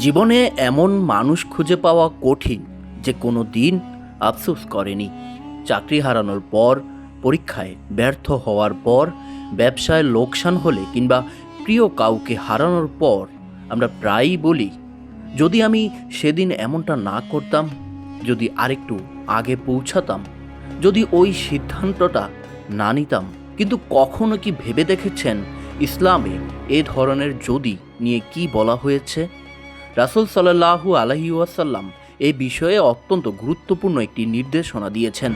জীবনে এমন মানুষ খুঁজে পাওয়া কঠিন যে কোনো দিন আফসোস করেনি। চাকরি হারানোর পর, পরীক্ষায় ব্যর্থ হওয়ার পর, ব্যবসায় লোকসান হলে কিংবা প্রিয় কাউকে হারানোর পর আমরা প্রায়ই বলি, যদি আমি সেদিন এমনটা না করতাম, যদি আরেকটু আগে পৌঁছাতাম, যদি ওই সিদ্ধান্তটা না নিতাম। কিন্তু কখনো কি ভেবে দেখেছেন ইসলামে এ ধরনের যদি নিয়ে কি বলা হয়েছে? রাসূল সাল্লাল্লাহু আলাইহি ওয়াসাল্লাম এই বিষয়ে অত্যন্ত গুরুত্বপূর্ণ একটি নির্দেশনা দিয়েছেন।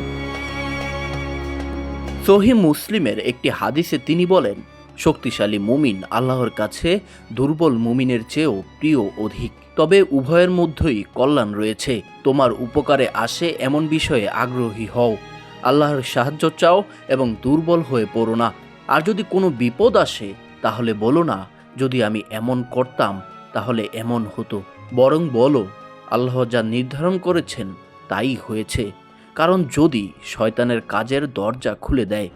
সহিহ মুসলিমের একটি হাদিসে তিনি বলেন, শক্তিশালী মুমিন আল্লাহর কাছে দুর্বল মুমিনের চেয়েও প্রিয় অধিক। তবে উভয়ের মধ্যেই কল্যাণ রয়েছে। তোমার উপকারে আসে এমন বিষয়ে আগ্রহী হও, আল্লাহর সাহায্য চাও এবং দুর্বল হয়ে পড়ো না। আর যদি কোনো বিপদ আসে তাহলে বলো না, যদি আমি এমন করতাম তাহলে এমন হতো। বরং বলো, আল্লাহ যা নির্ধারণ করেছেন তাই হয়েছে। কারণ যদি শয়তানের কাজের দরজা খুলে দেয়।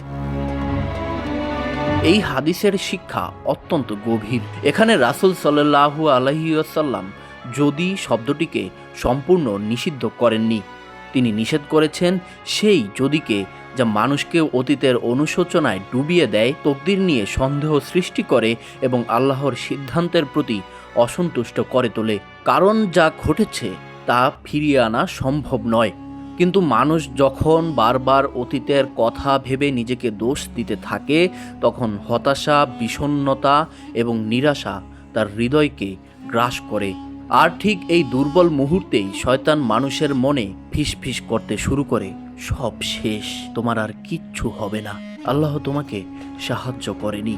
এই হাদিসের শিক্ষা অত্যন্ত গভীর। এখানে রাসূল সাল্লাল্লাহু আলাইহি ওয়াসাল্লাম যদি শব্দটিকে সম্পূর্ণ নিষিদ্ধ করেননি। তিনি নিষেধ করেছেন সেই যদিকে, যা মানুষকে অতীতের অনুশোচনায় ডুবিয়ে দেয়, তকদির নিয়ে সন্দেহ সৃষ্টি করে এবং আল্লাহর সিদ্ধান্তের প্রতি অসন্তুষ্ট করে তোলে। কারণ যা ঘটেছে তা ফিরিয়ে আনা সম্ভব নয়। কিন্তু মানুষ যখন বারবার অতীতের কথা ভেবে নিজেকে দোষ দিতে থাকে, তখন হতাশা, বিষণ্ণতা এবং নিরাশা তার হৃদয়কে গ্রাস করে। আর ঠিক এই দুর্বল মুহূর্তেই শয়তান মানুষের মনে ফিসফিস করতে শুরু করে, সব শেষ, তোমার আর কিচ্ছু হবে না, আল্লাহ তোমাকে সাহায্য করেনি।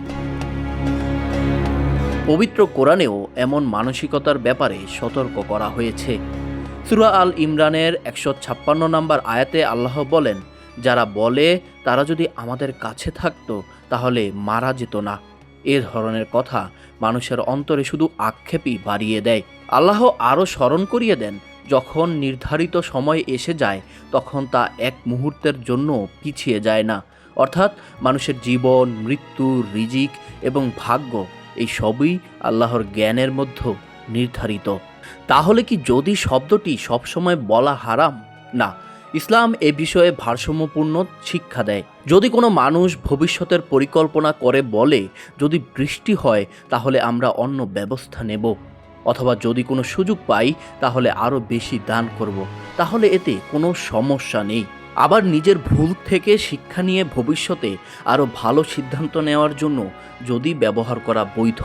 পবিত্র কোরআনেও এমন মানসিকতার ব্যাপারে সতর্ক করা হয়েছে। সূরা আল ইমরানের 156 নম্বর আয়াতে আল্লাহ বলেন, যারা বলে তারা যদি আমাদের কাছে থাকতো তাহলে মারা যেত না। এ ধরনের কথা মানুষের অন্তরে শুধু আক্ষেপই বাড়িয়ে দেয়। আল্লাহ আরও স্মরণ করিয়ে দেন, যখন নির্ধারিত সময় এসে যায় তখন তা এক মুহূর্তের জন্য পিছিয়ে যায় না। অর্থাৎ মানুষের জীবন, মৃত্যু, রিজিক এবং ভাগ্য এই সবই আল্লাহর জ্ঞানের মধ্যে নির্ধারিত। তাহলে কি যদি শব্দটি সবসময় বলা হারাম? না, ইসলাম এ বিষয়ে ভারসাম্যপূর্ণ শিক্ষা দেয়। যদি কোনো মানুষ ভবিষ্যতের পরিকল্পনা করে বলে, যদি বৃষ্টি হয় তাহলে আমরা অন্য ব্যবস্থা নেব, অথবা যদি কোনো সুযোগ পাই তাহলে আরও বেশি দান করব, তাহলে এতে কোনো সমস্যা নেই। আবার নিজের ভুল থেকে শিক্ষা নিয়ে ভবিষ্যতে আরও ভালো সিদ্ধান্ত নেওয়ার জন্য যদি ব্যবহার করা বৈধ।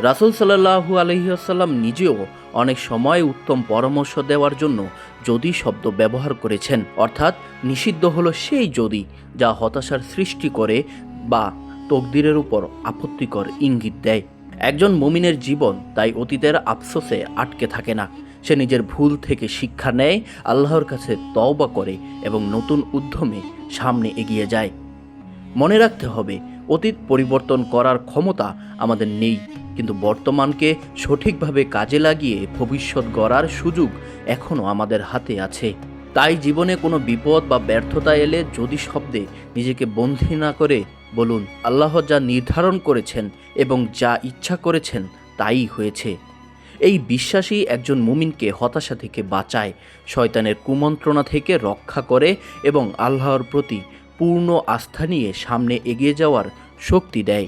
রাসূল সাল্লাল্লাহু আলাইহি ওয়াসাল্লাম নিজেও অনেক সময় উত্তম পরামর্শ দেওয়ার জন্য যদি শব্দ ব্যবহার করেছেন। অর্থাৎ নিষিদ্ধ হলো সেই যদি যা হতাশার সৃষ্টি করে বা তকদিরের উপর আপত্তিকর ইঙ্গিত দেয়। একজন মুমিনের জীবন তাই অতীতের আফসোসে আটকে থাকে না। সে নিজের ভুল থেকে শিক্ষা নেয়, আল্লাহর কাছে তওবা করে এবং নতুন উদ্যমে সামনে এগিয়ে যায়। মনে রাখতে হবে, অতীত পরিবর্তন করার ক্ষমতা আমাদের নেই, কিন্তু বর্তমানকে সঠিকভাবে কাজে লাগিয়ে ভবিষ্যৎ গড়ার সুযোগ এখনও আমাদের হাতে আছে। তাই জীবনে কোনো বিপদ বা ব্যর্থতা এলে যদি শব্দে নিজেকে বন্দী না করে বলুন, আল্লাহ যা নির্ধারণ করেছেন এবং যা ইচ্ছা করেছেন তাই হয়েছে। এই বিশ্বাসই একজন মুমিনকে হতাশা থেকে বাঁচায়, শয়তানের কুমন্ত্রণা থেকে রক্ষা করে এবং আল্লাহর প্রতি পূর্ণ আস্থা নিয়ে সামনে এগিয়ে যাওয়ার শক্তি দেয়।